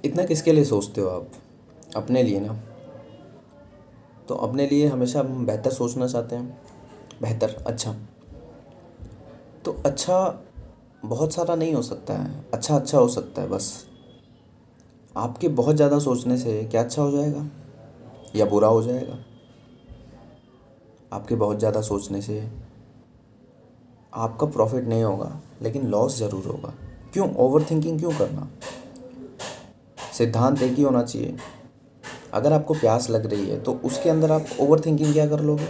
इतना किसके लिए सोचते हो आप? अपने लिए ना। तो अपने लिए हमेशा हम बेहतर सोचना चाहते हैं। बेहतर, अच्छा। तो अच्छा बहुत सारा नहीं हो सकता है, अच्छा अच्छा हो सकता है बस। आपके बहुत ज़्यादा सोचने से क्या अच्छा हो जाएगा या बुरा हो जाएगा? आपके बहुत ज़्यादा सोचने से आपका प्रॉफिट नहीं होगा, लेकिन लॉस ज़रूर होगा। क्यों ओवर थिंकिंग क्यों करना? सिद्धांत एक ही होना चाहिए। अगर आपको प्यास लग रही है तो उसके अंदर आप ओवर थिंकिंग क्या कर लोगे?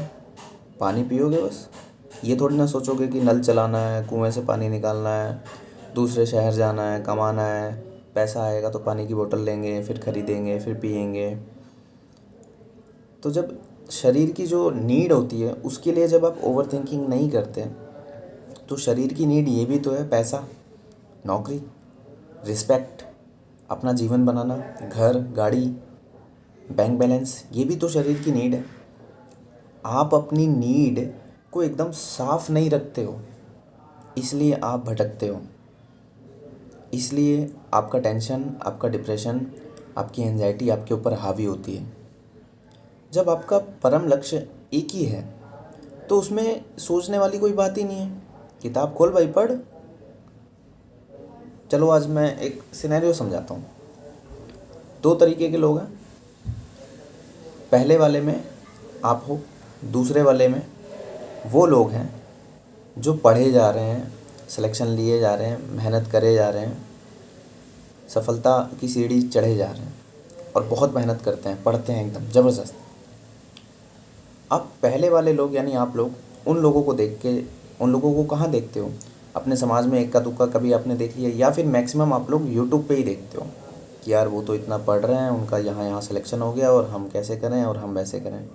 पानी पियोगे बस। ये थोड़ी ना सोचोगे कि नल चलाना है, कुएं से पानी निकालना है, दूसरे शहर जाना है, कमाना है, पैसा आएगा तो पानी की बोतल लेंगे, फिर खरीदेंगे, फिर पिएंगे। तो जब शरीर की जो नीड होती है उसके लिए जब आप ओवर थिंकिंग नहीं करते, तो शरीर की नीड ये भी तो है, पैसा, नौकरी, रिस्पेक्ट, अपना जीवन बनाना, घर, गाड़ी, बैंक बैलेंस, ये भी तो शरीर की नीड है। आप अपनी नीड को एकदम साफ नहीं रखते हो, इसलिए आप भटकते हो। इसलिए आपका टेंशन, आपका डिप्रेशन, आपकी एंजाइटी आपके ऊपर हावी होती है। जब आपका परम लक्ष्य एक ही है तो उसमें सोचने वाली कोई बात ही नहीं है। किताब खोल भाई, पढ़। चलो आज मैं एक सिनेरियो समझाता हूँ। दो तरीके के लोग हैं। पहले वाले में आप हो, दूसरे वाले में वो लोग हैं जो पढ़े जा रहे हैं, सिलेक्शन लिए जा रहे हैं, मेहनत करे जा रहे हैं, सफलता की सीढ़ी चढ़े जा रहे हैं और बहुत मेहनत करते हैं, पढ़ते हैं एकदम ज़बरदस्त। अब पहले वाले लोग यानी आप लोग उन लोगों को देख के, उन लोगों को कहाँ देखते हो? अपने समाज में इक्का दुक्का कभी आपने देख लिया, या फिर मैक्सिमम आप लोग यूट्यूब पे ही देखते हो कि यार वो तो इतना पढ़ रहे हैं, उनका यहाँ यहाँ सिलेक्शन हो गया और हम कैसे करें और हम वैसे करें।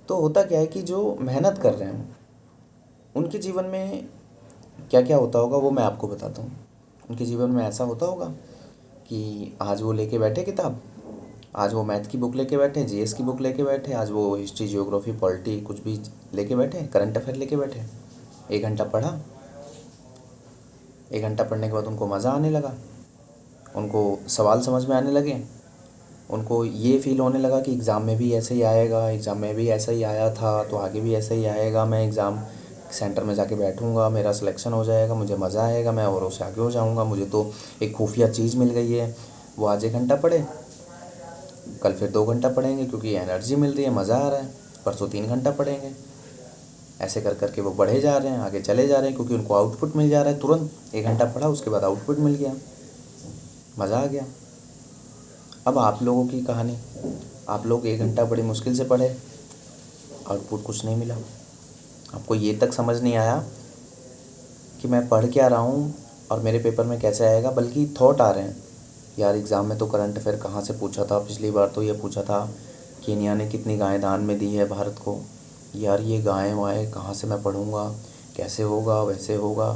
तो होता क्या है कि जो मेहनत कर रहे हैं उनके जीवन में क्या क्या होता होगा वो मैं आपको बताता हूँ। उनके जीवन में ऐसा होता होगा कि आज वो लेके बैठे किताब, आज वो मैथ की बुक लेके बैठे, जीएस की बुक लेके बैठे, आज वो हिस्ट्री, जियोग्राफी, पॉलिटी कुछ भी लेके बैठे, करंट अफेयर लेके बैठे। 1 घंटा पढ़ा। 1 घंटा पढ़ने के बाद उनको मज़ा आने लगा, उनको सवाल समझ में आने लगे, उनको ये फील होने लगा कि एग्ज़ाम में भी ऐसे ही आएगा, एग्ज़ाम में भी ऐसा ही आया था तो आगे भी ऐसा ही आएगा, मैं एग्ज़ाम सेंटर में जाके बैठूंगा, मेरा सिलेक्शन हो जाएगा, मुझे मज़ा आएगा, मैं औरों से आगे हो जाऊंगा, मुझे तो एक खुफिया चीज़ मिल गई है। वो आज 1 घंटा पढ़े, कल फिर 2 घंटा पढ़ेंगे क्योंकि एनर्जी मिल रही है, मज़ा आ रहा है, परसों 3 घंटा पढ़ेंगे। ऐसे कर करके वो बढ़े जा रहे हैं, आगे चले जा रहे हैं क्योंकि उनको आउटपुट मिल जा रहा है तुरंत। 1 घंटा पढ़ा, उसके बाद आउटपुट मिल गया, मज़ा आ गया। अब आप लोगों की कहानी, आप लोग 1 घंटा बड़ी मुश्किल से पढ़े, आउटपुट कुछ नहीं मिला। आपको ये तक समझ नहीं आया कि मैं पढ़ क्या रहा हूँ और मेरे पेपर में कैसे आएगा, बल्कि थॉट आ रहे हैं, यार एग्ज़ाम में तो करंट अफेयर कहाँ से पूछा था, पिछली बार तो ये पूछा था केनिया ने कितनी गायें दान में दी है भारत को, यार ये गायें वाएँ कहाँ से मैं पढ़ूँगा, कैसे होगा, वैसे होगा।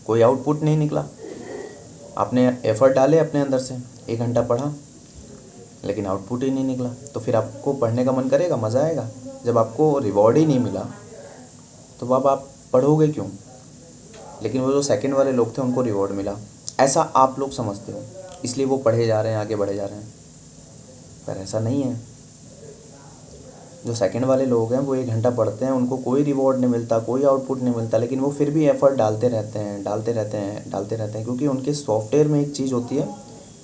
कोई आउटपुट नहीं निकला। आपने एफ़र्ट डाले अपने अंदर से, 1 घंटा पढ़ा, लेकिन आउटपुट ही नहीं निकला। तो फिर आपको पढ़ने का मन करेगा, मज़ा आएगा? जब आपको रिवॉर्ड ही नहीं मिला तो अब आप पढ़ोगे क्यों? लेकिन वो जो सेकंड वाले लोग थे उनको रिवॉर्ड मिला, ऐसा आप लोग समझते हो, इसलिए वो पढ़े जा रहे हैं, आगे बढ़े जा रहे हैं। पर ऐसा नहीं है। जो सेकंड वाले लोग हैं वो 1 घंटा पढ़ते हैं, उनको कोई रिवॉर्ड नहीं मिलता, कोई आउटपुट नहीं मिलता, लेकिन वो फिर भी एफ़र्ट डालते रहते हैं, डालते रहते हैं, डालते रहते हैं, क्योंकि उनके सॉफ्टवेयर में एक चीज़ होती है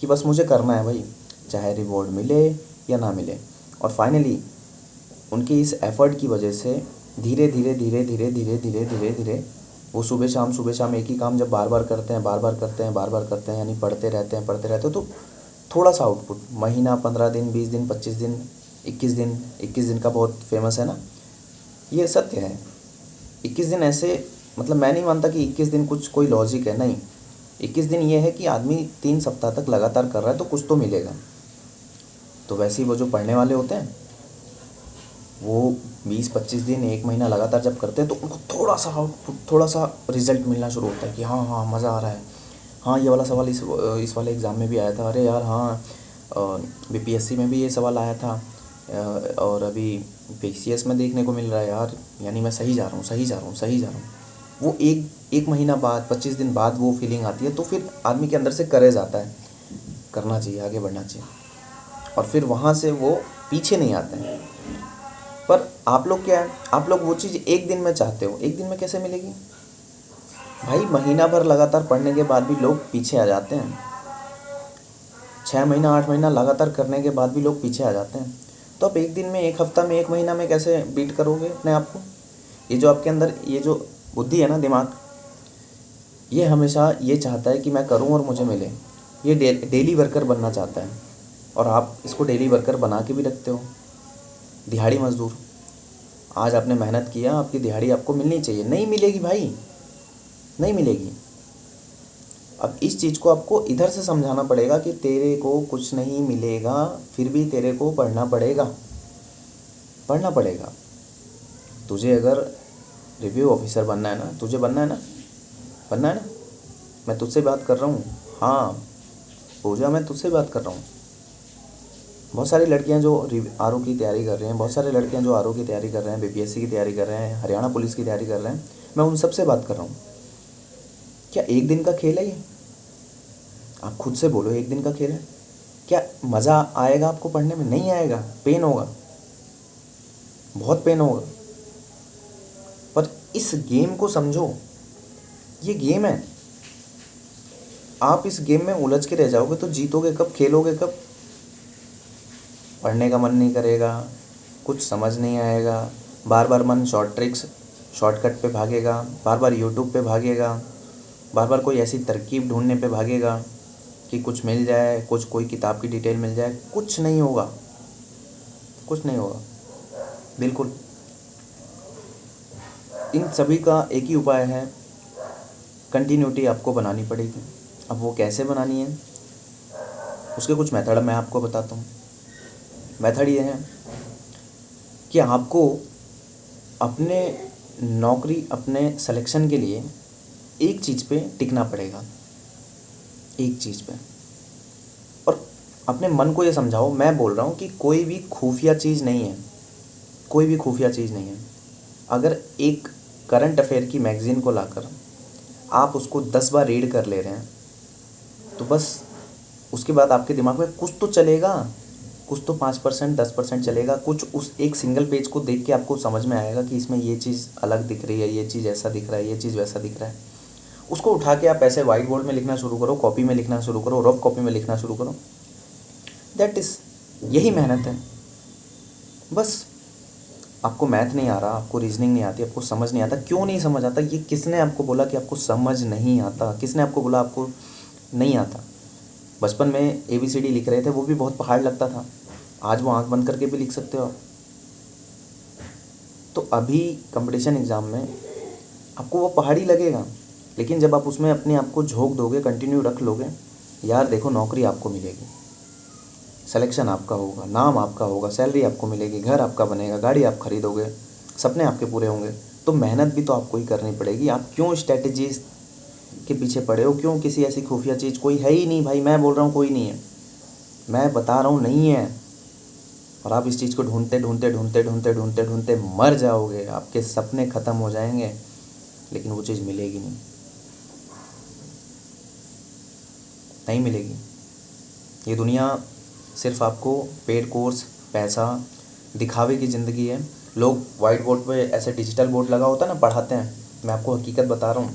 कि बस मुझे करना है भाई, चाहे रिवॉर्ड मिले या ना मिले। और फाइनली उनकी इस एफ़र्ट की वजह से धीरे धीरे धीरे धीरे धीरे धीरे धीरे धीरे वो सुबह शाम एक ही काम जब बार बार करते हैं, बार बार करते हैं, बार बार करते हैं, यानी पढ़ते रहते हैं, पढ़ते रहते हैं, तो थोड़ा सा आउटपुट, महीना, 15 दिन, 20 दिन, 25 दिन, 21 दिन। 21 दिन का बहुत फेमस है ना, ये सत्य है। 21 दिन ऐसे, मतलब मैं नहीं मानता कि 21 दिन कुछ कोई लॉजिक है, नहीं। 21 दिन ये है कि आदमी 3 सप्ताह तक लगातार कर रहा है तो कुछ तो मिलेगा। तो वैसे ही वो जो पढ़ने वाले होते हैं वो 20-25 दिन, 1 महीना लगातार जब करते हैं तो उनको थोड़ा सा आउटपुट, थोड़ा सा रिजल्ट मिलना शुरू होता है कि हाँ हाँ मज़ा आ रहा है, हाँ ये वाला सवाल इस वाले एग्ज़ाम में भी आया था, अरे यार हाँ बीपीएससी में भी ये सवाल आया था, और अभी पीसीएस में देखने को मिल रहा है यार, यानी मैं सही जा रहा हूँ, सही जा रहा हूँ, सही जा रहा हूँ। वो एक एक महीना बाद 25 दिन बाद वो फीलिंग आती है, तो फिर आदमी के अंदर से करेज आता है, करना चाहिए, आगे बढ़ना चाहिए, और फिर वहाँ से वो पीछे नहीं आते हैं। पर आप लोग क्या है, आप लोग वो चीज़ एक दिन में चाहते हो, एक दिन में कैसे मिलेगी भाई? महीना भर लगातार पढ़ने के बाद भी लोग पीछे आ जाते हैं, 6 महीना 8 महीना लगातार करने के बाद भी लोग पीछे आ जाते हैं। तो आप एक दिन में, एक हफ्ता में, एक महीना में कैसे बीट करोगे अपने आप को? ये जो आपके अंदर ये जो बुद्धि है ना, दिमाग, ये हमेशा ये चाहता है कि मैं करूं और मुझे मिले। ये डेली वर्कर बनना चाहता है, और आप इसको डेली वर्कर बना के भी रखते हो। दिहाड़ी मजदूर, आज आपने मेहनत किया, आपकी दिहाड़ी आपको मिलनी चाहिए, नहीं मिलेगी भाई, नहीं मिलेगी। अब इस चीज़ को आपको इधर से समझाना पड़ेगा कि तेरे को कुछ नहीं मिलेगा, फिर भी तेरे को पढ़ना पड़ेगा, पढ़ना पड़ेगा। तुझे अगर रिव्यू ऑफिसर बनना है ना, तुझे बनना है ना, बनना है ना, मैं तुझसे बात कर रहा हूँ। हाँ पूजा, मैं तुझसे बात कर रहा हूँ। बहुत सारी लड़कियां जो आर की तैयारी कर रही हैं, बहुत सारे लड़कियां जो आर की तैयारी कर रहे हैं, बीपीएससी की तैयारी कर रहे हैं, हरियाणा पुलिस की तैयारी कर रहे हैं, मैं उन सब से बात कर रहा हूँ। क्या एक दिन का खेल है ये? आप खुद से बोलो, एक दिन का खेल है क्या? मज़ा आएगा आपको पढ़ने में? नहीं आएगा, पेन होगा, बहुत पेन होगा। पर इस गेम को समझो, ये गेम है। आप इस गेम में उलझ के रह जाओगे तो जीतोगे कब, खेलोगे कब? पढ़ने का मन नहीं करेगा, कुछ समझ नहीं आएगा, बार बार मन शॉर्ट ट्रिक्स, शॉर्टकट पे भागेगा, बार बार यूट्यूब पे भागेगा, बार बार कोई ऐसी तरकीब ढूंढने पे भागेगा कि कुछ मिल जाए, कुछ कोई किताब की डिटेल मिल जाए। कुछ नहीं होगा, कुछ नहीं होगा, बिल्कुल। इन सभी का एक ही उपाय है, कंटिन्यूटी आपको बनानी पड़ेगी। अब वो कैसे बनानी है, उसके कुछ मेथड मैं आपको बताता हूँ। मेथड ये है कि आपको अपने नौकरी, अपने सिलेक्शन के लिए एक चीज़ पे टिकना पड़ेगा, एक चीज़ पे। और अपने मन को ये समझाओ, मैं बोल रहा हूँ कि कोई भी खुफिया चीज़ नहीं है, कोई भी खुफिया चीज़ नहीं है। अगर एक करंट अफेयर की मैगज़ीन को लाकर आप उसको 10 बार रीड कर ले रहे हैं, तो बस उसके बाद आपके दिमाग में कुछ तो चलेगा, कुछ तो 5% 10% चलेगा, कुछ उस एक सिंगल पेज को देख के आपको समझ में आएगा कि इसमें ये चीज़ अलग दिख रही है, ये चीज़ ऐसा दिख रहा है, ये चीज़ वैसा दिख रहा है। उसको उठा के आप ऐसे वाइट बोर्ड में लिखना शुरू करो, कॉपी में लिखना शुरू करो, रफ कॉपी में लिखना शुरू करो। दैट इज़, यही मेहनत है बस। आपको मैथ नहीं आ रहा, आपको रीजनिंग नहीं आती, आपको समझ नहीं आता, क्यों नहीं समझ आता? ये किसने आपको बोला कि आपको समझ नहीं आता? किसने आपको बोला आपको नहीं आता? बचपन में ABCD लिख रहे थे, वो भी बहुत पहाड़ लगता था, आज वो आंख बंद करके भी लिख सकते हो आप। तो अभी कंपटीशन एग्ज़ाम में आपको वो पहाड़ी लगेगा, लेकिन जब आप उसमें अपने आप को झोंक दोगे, कंटिन्यू रख लोगे, यार देखो नौकरी आपको मिलेगी, सिलेक्शन आपका होगा, नाम आपका होगा, सैलरी आपको मिलेगी, घर आपका बनेगा, गाड़ी आप खरीदोगे, सपने आपके पूरे होंगे। तो मेहनत भी तो आपको ही करनी पड़ेगी। आप क्यों स्ट्रेटजीज के पीछे पड़े हो? क्यों किसी ऐसी खुफिया चीज़? कोई है ही नहीं भाई, मैं बोल रहा हूँ कोई नहीं है, मैं बता रहा हूँ नहीं है। और आप इस चीज़ को ढूंढते ढूंढते ढूंढते ढूंढते ढूंढते ढूंढते मर जाओगे, आपके सपने ख़त्म हो जाएंगे, लेकिन वो चीज़ मिलेगी नहीं, नहीं मिलेगी। ये दुनिया सिर्फ आपको पेड कोर्स, पैसा, दिखावे की ज़िंदगी है। लोग वाइट बोर्ड पे ऐसे डिजिटल बोर्ड लगा होता है ना, पढ़ाते हैं, मैं आपको हकीकत बता रहा हूँ,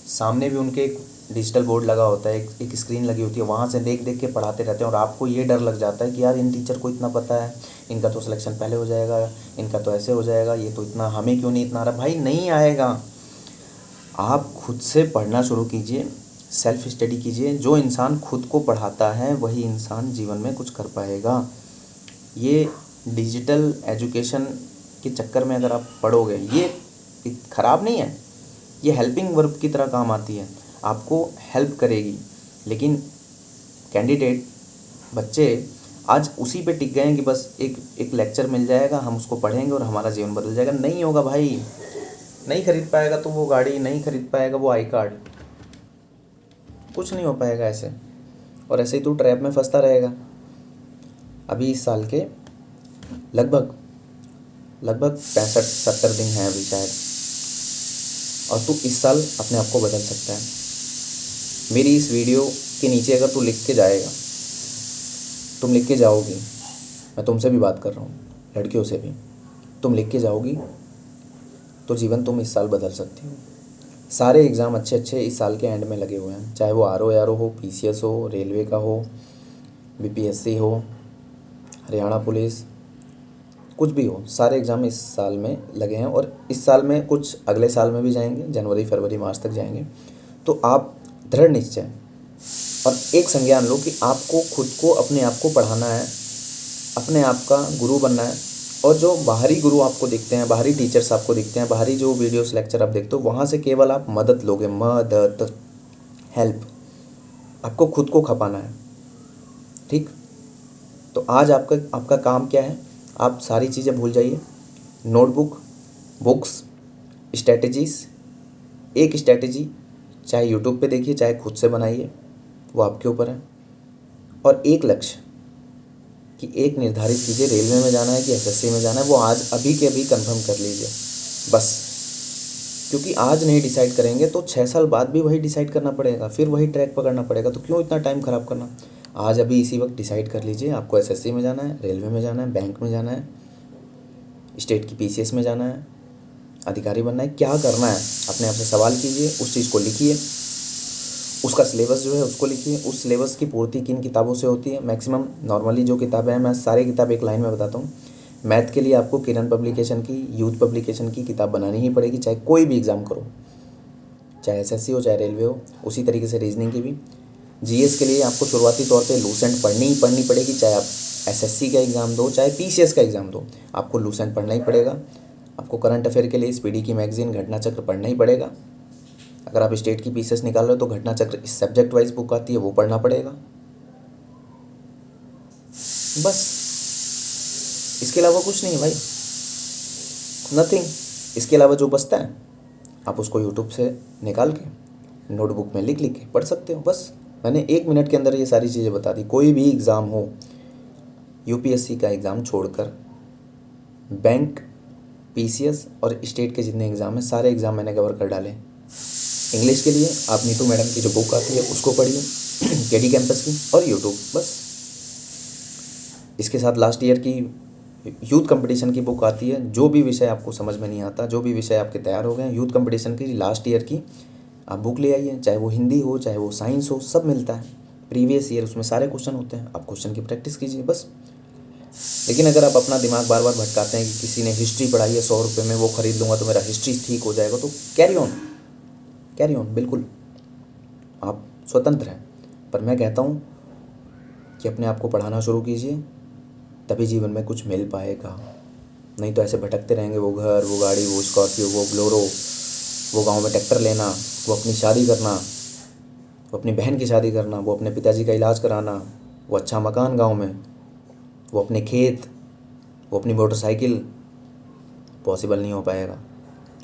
सामने भी उनके एक डिजिटल बोर्ड लगा होता है, एक स्क्रीन लगी होती है, वहाँ से देख देख के पढ़ाते रहते हैं। और आपको ये डर लग जाता है कि यार इन टीचर को इतना पता है, इनका तो सिलेक्शन पहले हो जाएगा, इनका तो ऐसे हो जाएगा, ये तो इतना, हमें क्यों नहीं इतना आ रहा? भाई नहीं आएगा। आप खुद से पढ़ना शुरू कीजिए, सेल्फ स्टडी कीजिए। जो इंसान खुद को पढ़ाता है वही इंसान जीवन में कुछ कर पाएगा। ये डिजिटल एजुकेशन के चक्कर में अगर आप पढ़ोगे, ये ख़राब नहीं है, ये हेल्पिंग वर्ब की तरह काम आती है, आपको हेल्प करेगी। लेकिन कैंडिडेट, बच्चे आज उसी पे टिक गए हैं कि बस एक लेक्चर मिल जाएगा, हम उसको पढ़ेंगे और हमारा जीवन बदल जाएगा। नहीं होगा भाई, नहीं खरीद पाएगा तो वो गाड़ी, नहीं खरीद पाएगा वो आई कार्ड, कुछ नहीं हो पाएगा ऐसे। और ऐसे ही तू ट्रैप में फंसता रहेगा। अभी इस साल के लगभग 65-70 दिन हैं अभी शायद, और तू इस साल अपने आप को बदल सकता है। मेरी इस वीडियो के नीचे अगर तू लिख के जाएगा, तुम लिख के जाओगी, मैं तुमसे भी बात कर रहा हूँ, लड़कियों से भी, तुम लिख के जाओगी तो जीवन तुम इस साल बदल सकती हो। सारे एग्ज़ाम अच्छे अच्छे इस साल के एंड में लगे हुए हैं, चाहे वो RO हो, PCS हो, रेलवे का हो, BPSC हो, हरियाणा पुलिस, कुछ भी हो, सारे एग्ज़ाम इस साल में लगे हैं। और इस साल में कुछ अगले साल में भी जाएंगे, जनवरी फरवरी मार्च तक जाएंगे। तो आप दृढ़ निश्चय और एक संज्ञान लो कि आपको खुद को, अपने आप को पढ़ाना है, अपने आप का गुरु बनना है। और जो बाहरी गुरु आपको दिखते हैं, बाहरी टीचर्स आपको दिखते हैं, बाहरी जो वीडियोस लेक्चर आप देखते हो, वहाँ से केवल आप मदद लोगे, मदद, हेल्प। आपको खुद को खपाना है, ठीक। तो आज आपका काम क्या है? आप सारी चीज़ें भूल जाइए, नोटबुक, बुक्स, स्ट्रैटेजीज़, एक स्ट्रैटेजी चाहे यूट्यूब पे देखिए, चाहे खुद से बनाइए, वो आपके ऊपर है। और एक लक्ष्य कि एक निर्धारित कीजिए, रेलवे में जाना है कि SSC में जाना है, वो आज अभी के अभी कंफर्म कर लीजिए बस। क्योंकि आज नहीं डिसाइड करेंगे तो 6 साल बाद भी वही डिसाइड करना पड़ेगा, फिर वही ट्रैक पकड़ना पड़ेगा। तो क्यों इतना टाइम ख़राब करना? आज अभी इसी वक्त डिसाइड कर लीजिए, आपको SSC में जाना है, रेलवे में जाना है, बैंक में जाना है, स्टेट की PCS में जाना है, अधिकारी बनना है, क्या करना है? अपने आप से सवाल कीजिए, उस चीज़ को लिखिए, उसका सिलेबस जो है उसको लिखिए। उस सिलेबस की पूर्ति किन किताबों से होती है? मैक्सिमम नॉर्मली जो किताबें हैं, मैं सारी किताब एक लाइन में बताता हूँ। मैथ के लिए आपको किरण पब्लिकेशन की, यूथ पब्लिकेशन की किताब बनानी ही पड़ेगी, चाहे कोई भी एग्ज़ाम करो, चाहे SSC हो, चाहे रेलवे हो। उसी तरीके से रीजनिंग की भी। GS के लिए आपको शुरुआती तौर पे लूसेंट पढ़नी ही पढ़नी पड़ेगी, चाहे आप SSC का एग्ज़ाम दो, चाहे PCS का एग्ज़ाम दो, आपको लूसेंट पढ़ना ही पड़ेगा। आपको करंट अफेयर के लिए SPD की मैगजीन घटना चक्र पढ़ना ही पड़ेगा। अगर आप स्टेट की PCS निकाल रहे हो तो घटना चक्र इस सब्जेक्ट वाइज बुक आती है, वो पढ़ना पड़ेगा। बस, इसके अलावा कुछ नहीं है भाई, नथिंग। इसके अलावा जो बचता है आप उसको यूट्यूब से निकाल के नोटबुक में लिख लिख के पढ़ सकते हो। बस मैंने 1 मिनट के अंदर ये सारी चीज़ें बता दी। कोई भी एग्ज़ाम हो, UPSC का एग्ज़ाम छोड़कर, बैंक, PCS और स्टेट के जितने एग्ज़ाम हैं, सारे एग्ज़ाम मैंने कवर कर डाले। इंग्लिश के लिए आप नीतू मैडम की जो बुक आती है उसको पढ़िए, KD कैंपस की, और यूट्यूब, बस। इसके साथ लास्ट ईयर की यूथ कंपटीशन की बुक आती है। जो भी विषय आपको समझ में नहीं आता, जो भी विषय आपके तैयार हो गए हैं, यूथ कंपटीशन की लास्ट ईयर की आप बुक ले आइए, चाहे वो हिंदी हो, चाहे वो साइंस हो, सब मिलता है। प्रीवियस ईयर, उसमें सारे क्वेश्चन होते हैं, आप क्वेश्चन की प्रैक्टिस कीजिए बस। लेकिन अगर आप अपना दिमाग बार बार भटकाते हैं कि किसी ने हिस्ट्री पढ़ाई है 100 रुपये में, वो ख़रीद लूँगा तो मेरा हिस्ट्री ठीक हो जाएगा, तो कैरी ऑन, बिल्कुल आप स्वतंत्र हैं। पर मैं कहता हूँ कि अपने आप को पढ़ाना शुरू कीजिए, तभी जीवन में कुछ मिल पाएगा। नहीं तो ऐसे भटकते रहेंगे, वो घर, वो गाड़ी, वो स्कॉर्पियो, वो ब्लोरो, वो गांव में ट्रैक्टर लेना, वो अपनी शादी करना, वो अपनी बहन की शादी करना, वो अपने पिताजी का इलाज कराना, वो अच्छा मकान गांव में, वो अपने खेत, वो अपनी मोटरसाइकिल, पॉसिबल नहीं हो पाएगा।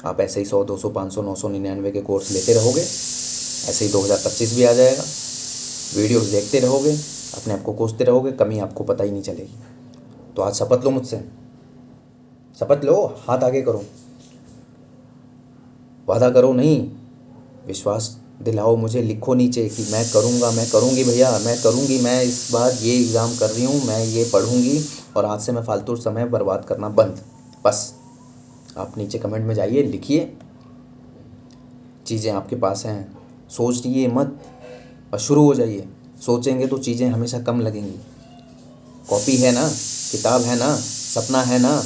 आप ऐसे ही 100, 200, 500, 999 के कोर्स लेते रहोगे, ऐसे ही 2025 भी आ जाएगा। वीडियोस देखते रहोगे, अपने आप को कोसते रहोगे, कमी आपको पता ही नहीं चलेगी। तो आज शपथ लो मुझसे, शपथ लो, हाथ आगे करो, वादा करो नहीं, विश्वास दिलाओ मुझे, लिखो नीचे कि मैं करूँगा, मैं करूँगी भैया, मैं करूँगी, मैं इस बार ये एग्ज़ाम कर रही हूँ, मैं ये पढ़ूँगी, और आज से मैं फालतू समय बर्बाद करना बंद। बस आप नीचे कमेंट में जाइए, लिखिए, चीज़ें आपके पास हैं, सोचिए मत और शुरू हो जाइए। सोचेंगे तो चीज़ें हमेशा कम लगेंगी। कॉपी है ना, किताब है ना, सपना है ना,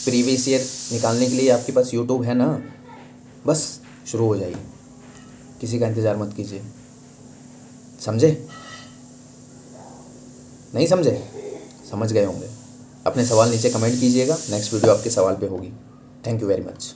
प्रीवियस ईयर निकालने के लिए आपके पास यूट्यूब है ना, बस शुरू हो जाइए, किसी का इंतज़ार मत कीजिए। समझे? नहीं समझे? समझ गए होंगे। अपने सवाल नीचे कमेंट कीजिएगा, नेक्स्ट वीडियो आपके सवाल पे होगी। Thank you very much.